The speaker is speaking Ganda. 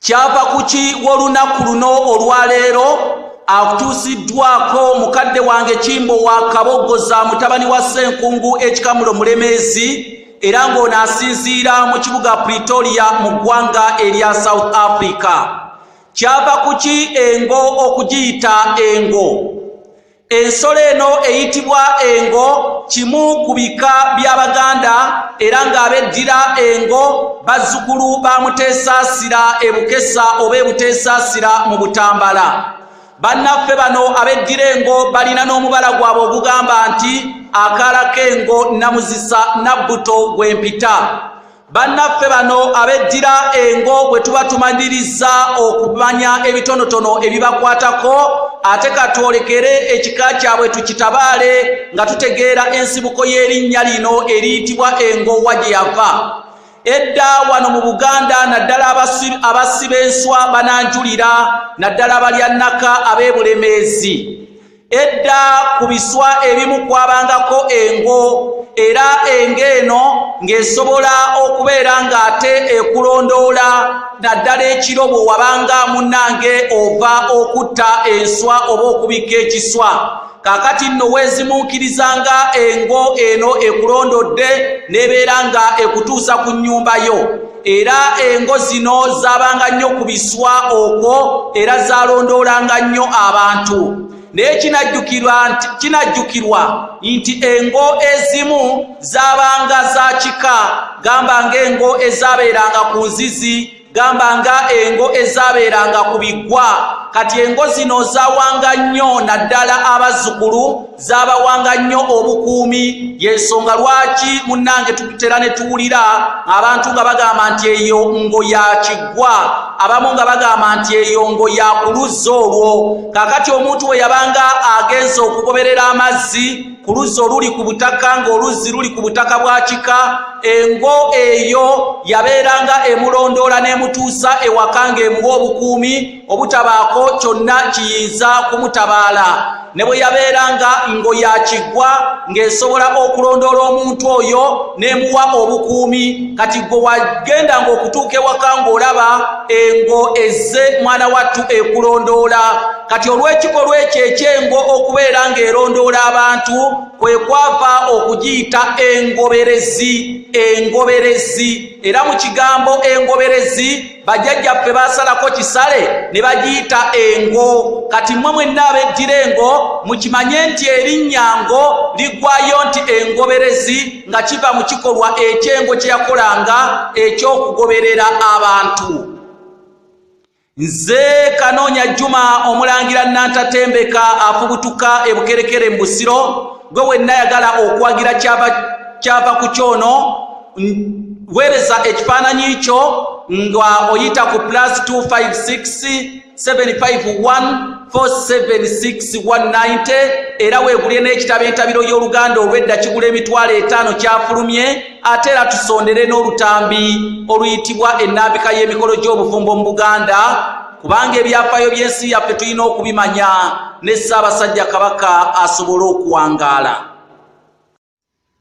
Kyava kuki w'olunaku luno olwaleero akutuusiddwako mukadde wange Kimbo wa Kabogoza mutabani wa Ssenkungu Ekikamulo Mulemeezi era ng'ono asinziira mu kibuga Pretoria mu ggwanga erya South Africa. Kyava kuki engo okugiyita engo? Ensolo eno eyitibwa engo kimu ku bika by'Abaganda era ng'abeddira engo bazzukulu ba Muteesaasira e Bukesa oba e Buteesaasira mu Butambala. Bannaffe bano abeddira engo balina n'omubala gwabwe ogugamba nti akaala k'engo namuzisa nabbuto gw'empita. Bannaffe bano abeddira engo bwe tuba tumanyirizza okumanya ebitonotono ebibakwatako ate katwolekere ekika kyabwe tukitabaale nga tutegeera ensibuko y'erinnya lino eriyitibwa engo wa gye yava. Edda wano mu Buganda naddala abasiba enswa bananjulira naddala balya nnaka ab'Ebulemeezi. Edda ku biswa ebimu kwabangako engo era engo eno ng'esobola okubeera ng'ate ekulondoola naddala ekiro bwe wabanga munnange ova okutta enswa oba okubika ekiswa. Kaakati nno weezimuukirizanga engo eno ekulondodde n'ebeera nga ekutuusa ku nnyumba yo. Era engo zino zaabanga nnyo ku biswa okwo era zaalondoolanga nnyo abantu. Naye kinajjukirwa nti engo ezimu zaabanga za kika, gamba ng'engo ezaabeeranga ku nzizi, gamba nga engo ezaabeeranga ku biggwa. Kati engo zino zaawanga nnyo naddala abazzukulu, zaabawanga nnyo obukuumi. Y'ensonga lwaki munnange tutera ne tuwulira abantu nga bagamba nti eyo ngo ya kiggwa, abamu nga bagamba nti eyo ngo ya ku luzzi olwo. Kaakati omuntu bwe yabanga agenze okugoberera amazzi ku luzzi oluli ku butaka ng'oluzzi luli ku butaka bwa kika, engo eyo yabeeranga emulondoola n'emutuusa ewaka ng'emuwa obukuumi obutabaako kyonna kiyinza kumutabaala. Ne bwe yabeeranga ngo ya kiggwa ng'esobola okulondoola omuntu oyo n'emuwa obukuumi. Kati gwe wagendanga okutuuka ewaka ng'olaba engo ezze mwana wattu ekulondoola. Kati olw'ekikolwa ekyo eky'engo okubeera ng'erondoola abantu kwe kwava okugiyita engoberezi. Engoberezi era mu kigambo engoberezi bajjajjaffe baasalako kisale ne bagiyita engo. Kati mmwe mwenna abeddira engo mukimanye nti erinnya ngo liggwayo nti engoberezi nga kiva mu kikolwa eky'engo kye yakolanga eky'okugoberera abantu. Nze Kanoonya Juma omulangira Nantatembeka afubutuka e Bukerekere mu Busiro, gwe wenna ayagala okwagira kyava ku kyono weereza ekifaananyi kyo nga oyita ku +256 751 476 190 era weegulye n'ekitabo entabiro y'Oluganda olw'edda kigula $5,000 kyafulumye. Ate era tusondere n'olutambi oluyitibwa ennambika y'emikolo gy'obufumbo mu Buganda, kubanga ebyafaayo by'ensi yaffe tulina okubimanya ne Ssaabasajja Kabaka asobole okuwangaala.